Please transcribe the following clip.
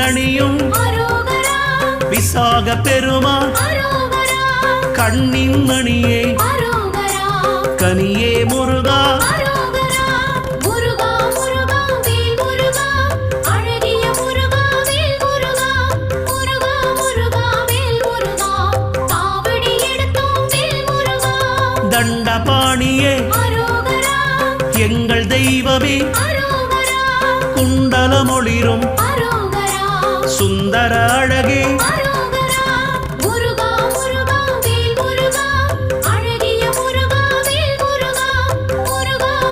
நீரணியும் விசாக பெருமான் கண்ணின் மணியே கனியே முருகா தண்டபாணியே எங்கள் தெய்வமே குண்டலமொளிரும் சுந்தர அழகே